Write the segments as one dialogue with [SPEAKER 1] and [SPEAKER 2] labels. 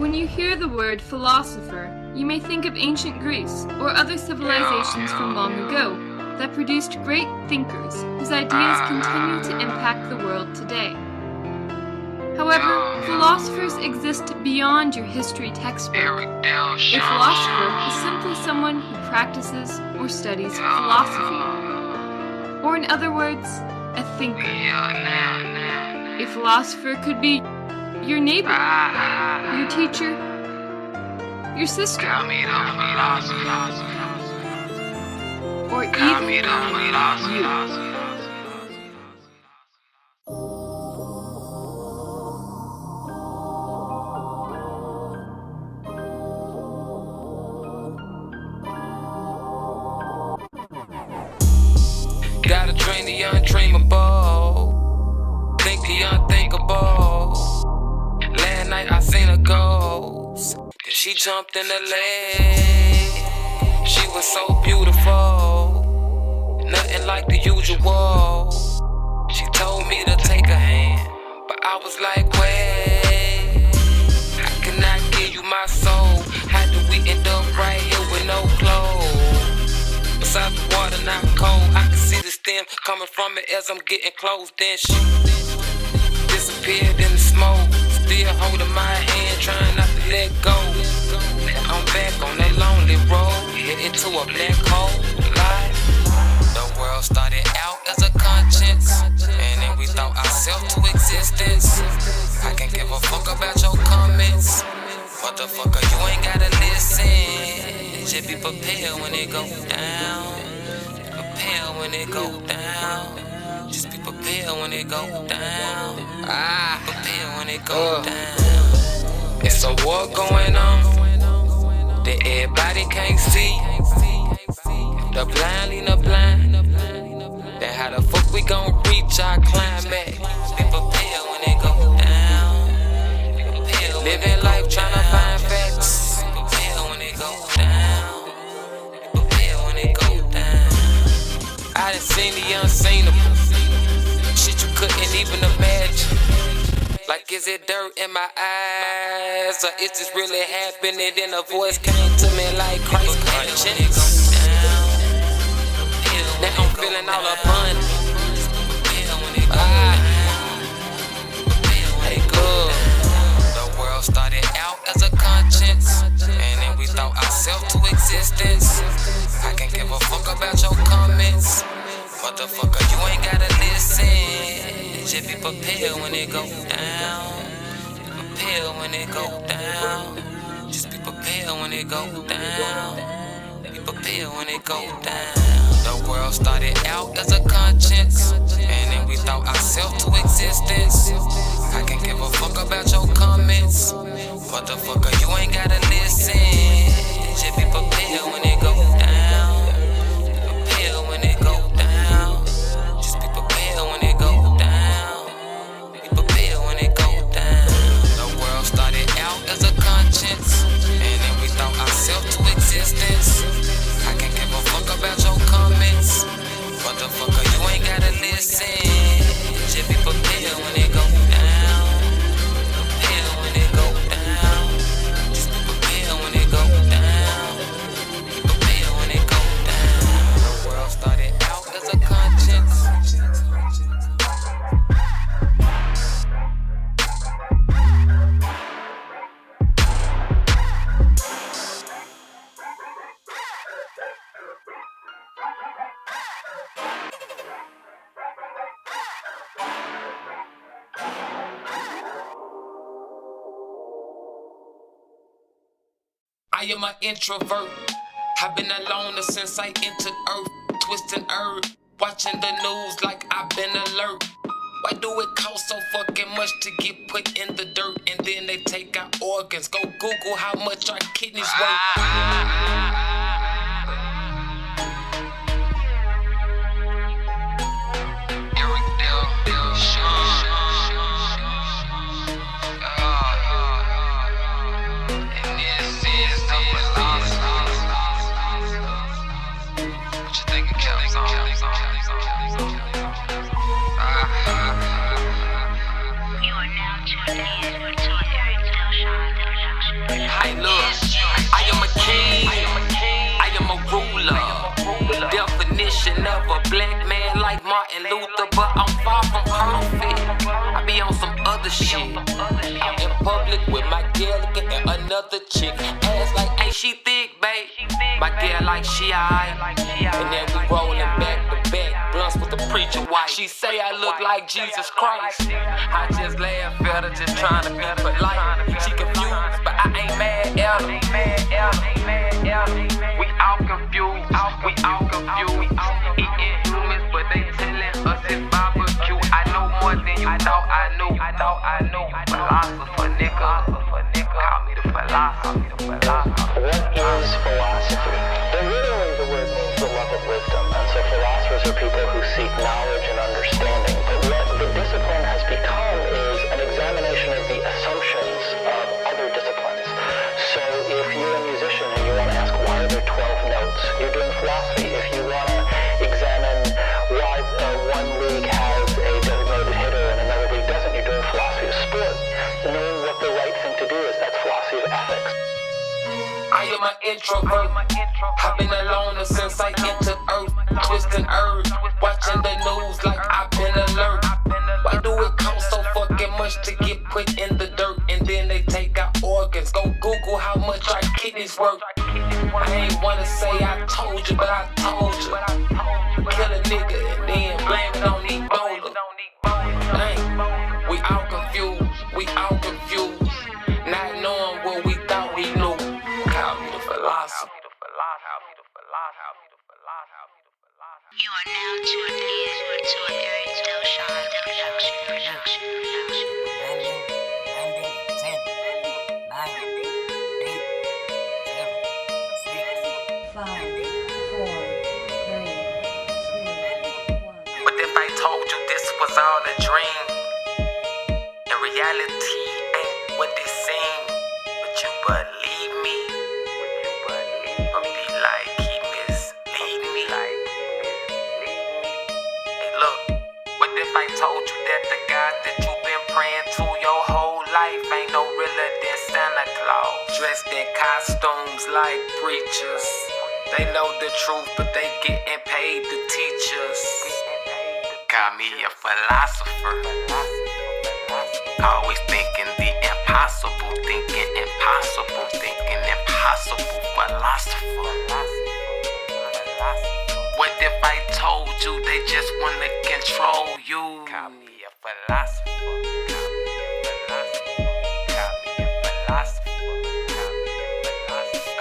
[SPEAKER 1] When you hear the word philosopher, you may think of ancient Greece or other civilizations from long ago that produced great thinkers whose ideas continue to impact the world today. However, philosophers exist beyond your history textbook. A philosopher is simply someone who practices or studies philosophy. Or in other words, a thinker. A philosopher could be your neighbor, your teacher, your sister, or even you.
[SPEAKER 2] Gotta dream the undreamable, think the unthinkable. Last night I seen a ghost, then she jumped in the lake. She was so beautiful, nothing like the usual. She told me to take her hand, but I was like, wait, I cannot give you my soul. How do we end up right here with no clothes? Besides the water not cold, I can see the stem coming from it as I'm getting close. Then she disappeared in the smoke, still holding my hand, trying not to let go. I'm back on that lonely road, heading to a black hole. Life. The world started out as a conscience, and then we thought ourselves to existence. I can't give a fuck about your comments, motherfucker, you ain't gotta listen. Just be prepared when it go down. Prepare when it go down. Just be prepared when it go down. Prepare when it go down. It's a war going on that everybody can't see. The blind lead the blind. Then how the fuck we gon' reach our climax? Be prepared when it go down. Living life tryna find facts. Be prepared when it go down. Be prepared when it go down. I done seen the unseenable, shit you couldn't even imagine. Like, is it dirt in my eyes, or is this really happening? Then a voice came to me like Christ conscience. Now I'm feeling all abundant. Hey, good. The world started out as a conscience, and then we thought ourselves to existence. I can't give a fuck about your comments, motherfucker, you ain't gotta listen. Just be prepared when it go down. Prepare when it go down. Just be prepared when it go down. Be prepared when it go down. The world started out as a conscience, and then we thought ourselves to existence. I can't give a fuck about your comments, motherfucker, you ain't gotta listen. Just be prepared when it go down. Prepare when it go down. Just be prepared when it go down. Be prepared when it go down. The world started out as a conscience, and then we thought ourselves to existence. I can't give a fuck about your comments, motherfucker, you ain't gotta listen. Just be prepared when it go down. Prepare when it go down. Just be prepared when it go down. Be prepared when it go down. The world started out as a conscience. I am an introvert. I've been alone since I entered Earth. Twisting herb, watching the news like I've been alert. Why do it cost so fucking much to get put in the dirt and then they take our organs? Go Google how much our kidneys worth. Eric Delshun. You are now tuned in to Eric Delshun. Hey look, I am a king, I am a ruler. The definition of a black man like Martin Luther, but I'm far from perfect. I be on some other shit. I'm in public with my girl and another chick. Ass like, ain't she thick, babe? My girl like she aight. And then we rollin' back to back, blunts with the preacher wife. She say I look like Jesus Christ. I just laugh at her, just trying to be polite. She confused, but I ain't mad at her. We all confused, we all confused. Eating humans, but they tellin' us it's barbecue. I know more than you thought I knew. Philosopher, nigga. Call me the philosopher.
[SPEAKER 3] What is philosophy? Literally, the word means the love of wisdom, and so philosophers are people who seek knowledge and understanding. But what the discipline has become is an examination of the assumptions of other disciplines. So if you're a musician and you want to ask why are there 12 notes, you're doing philosophy. If you want to examine why one league has a designated hitter and another league doesn't, you're doing philosophy of sport. Knowing what the right thing to do is, that's philosophy of ethics.
[SPEAKER 2] I am an introvert. I've been alone since I entered Earth, twisting herbs, watching the news like I've been alert. Why do it cost so fucking much to get put in the dirt and then they take out organs? Go Google how much our kidneys worth. I ain't wanna say I told you, but I told you. Kill a nigga and then blame it on Ebola. Dang, we all confused, not knowing what we thought we knew. Call me the philosopher.
[SPEAKER 4] You are now tuned in to an Eric Delshun production.
[SPEAKER 5] 9, 8, 7, 6, 5, 4, 3, 2, 1.
[SPEAKER 2] But if I told you this was all a dream, and reality ain't what they seem, would you believe me? Or be like he mislead me? Hey look, what if I told you that the God that you've been praying to your whole life ain't no realer than Santa Claus? Dressed in costumes like preachers. They know the truth, but they getting paid to teach us. Call me a philosopher. Always thinking the impossible, thinking impossible, thinking impossible. Philosopher. What if I told you they just wanna control you? Call me a philosopher.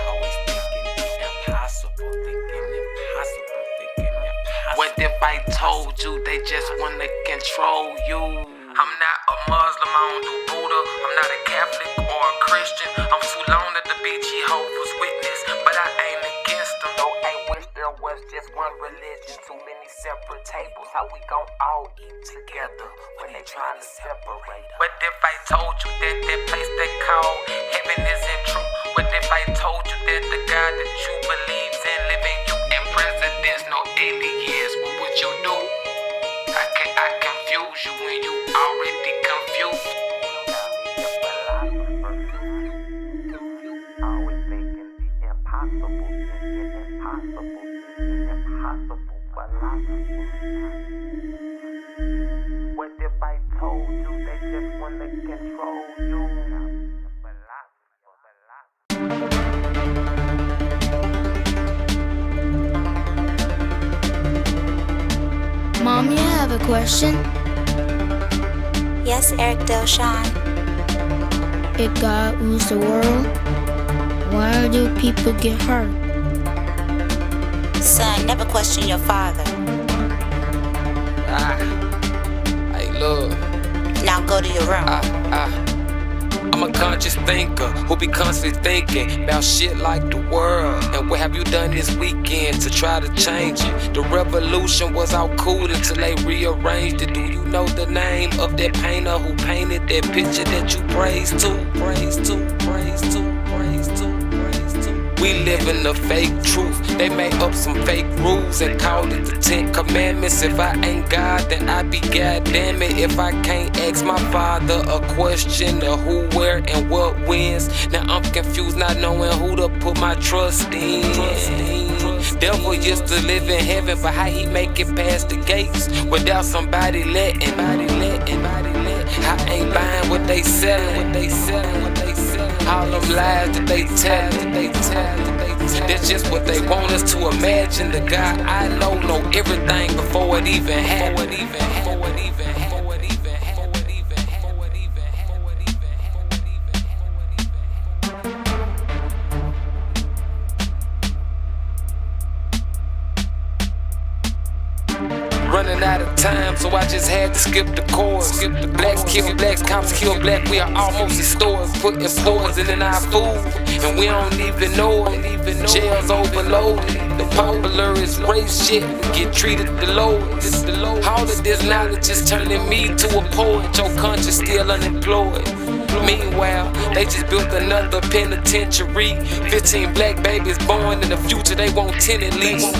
[SPEAKER 2] Always thinking the impossible, thinking impossible, thinking impossible. What if I told you they just wanna control you? I'm not a Muslim, I don't do Buddha. I'm not a Catholic or a Christian. I'm too long that the BG Jehovah's Witness, but I ain't against them. No, I wish there was just one religion, too many separate tables. How we gon' all eat together when they trying to separate us? What if I told you that that place they call heaven isn't true? What if I told you that the God that you believe's in living you and presidents, no aliens? What would you do? I confuse you when you already confused. Always thinking the impossible, thinking impossible, philosopher. What if I told you they just want to control you?
[SPEAKER 6] Mom, you have a question?
[SPEAKER 4] Yes, Eric Delshun.
[SPEAKER 6] If God rules the world, why do people get hurt?
[SPEAKER 4] Son, never question your father.
[SPEAKER 2] Hey, look.
[SPEAKER 4] Now go to your room.
[SPEAKER 2] I'm a conscious thinker who be constantly thinking about shit like the world. And what have you done this weekend to try to change it? The revolution was all cool until they rearranged it. Do you know the name of that painter who painted that picture that you praise to? Praise to, praise to, praise to, praise to. We live in the fake truth. They made up some fake rules and called it the 10 Commandments. If I ain't God, then I be goddamn it. If I can't ask my father a question of who, where, and what wins. Now I'm confused, not knowing who to put my trust in. Devil used to live in heaven, but how he make it past the gates without somebody letting? I ain't buying what they selling. All them lies that they tell. That's just what they want us to imagine. The God I know everything before it even happened. Running out of time, so I just had to skip the chorus. Blacks kill blacks, cops kill black. We are almost in stores, putting poison in our food, and we don't even know it. Jails overloaded. The popular is race shit. We get treated the lowest. All of this knowledge is turning me to a poet. Your conscience still unemployed. Meanwhile, they just built another penitentiary. 15 black babies born in the future. They want 10 at least.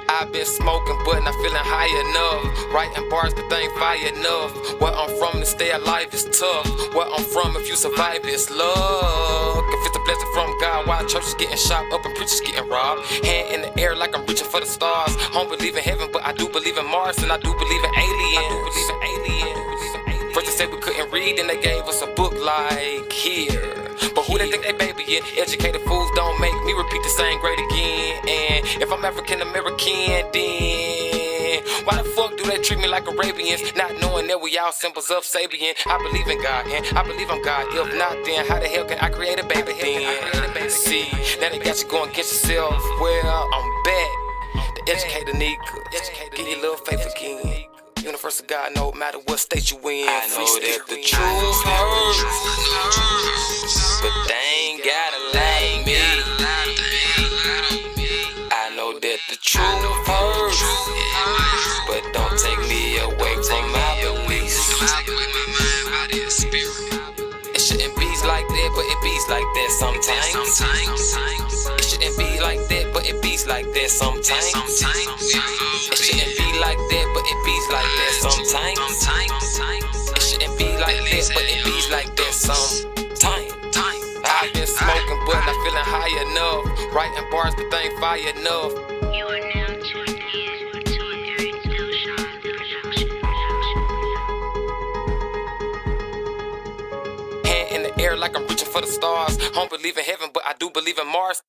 [SPEAKER 2] I've been smoking, but not feeling high enough. Writing bars, but they ain't fire enough. Where I'm from, to stay alive is tough. Where I'm from, if you survive, it's luck. If it's a blessing from God, why churches getting shot up and preachers getting robbed? Hand in the air like I'm reaching for the stars. I don't believe in heaven, but I do believe in Mars, and I do believe in aliens. First they said we couldn't read, and they gave us a book like here. But who they think they babying? Educated fools don't make me repeat the same grade again. And if I'm African American, then why the fuck do they treat me like Arabians? Not knowing that we all symbols of Sabian. I believe in God, and I believe I'm God. If not, then how the hell can I create a baby then? See, now they got you going against yourself. Well, I'm back. The educator need give you a little faith again. Universal God, no matter what state you in. I know that the truth hurts, but they ain't gotta lie to me. I know that the truth hurts, but don't take me away from my beliefs. It shouldn't be like that, but it be's like that sometimes. It shouldn't be like that, but it be's like that sometimes. It shouldn't be like that, but it be's like that sometimes. It shouldn't be like that, but it be's like that sometimes. I've been smoking, but not feeling high enough. Writing bars, but they ain't fire enough.
[SPEAKER 4] You are now tuned in to Eric Delshun production.
[SPEAKER 2] Hand in the air like I'm reaching for the stars. I don't believe in heaven, but I do believe in Mars.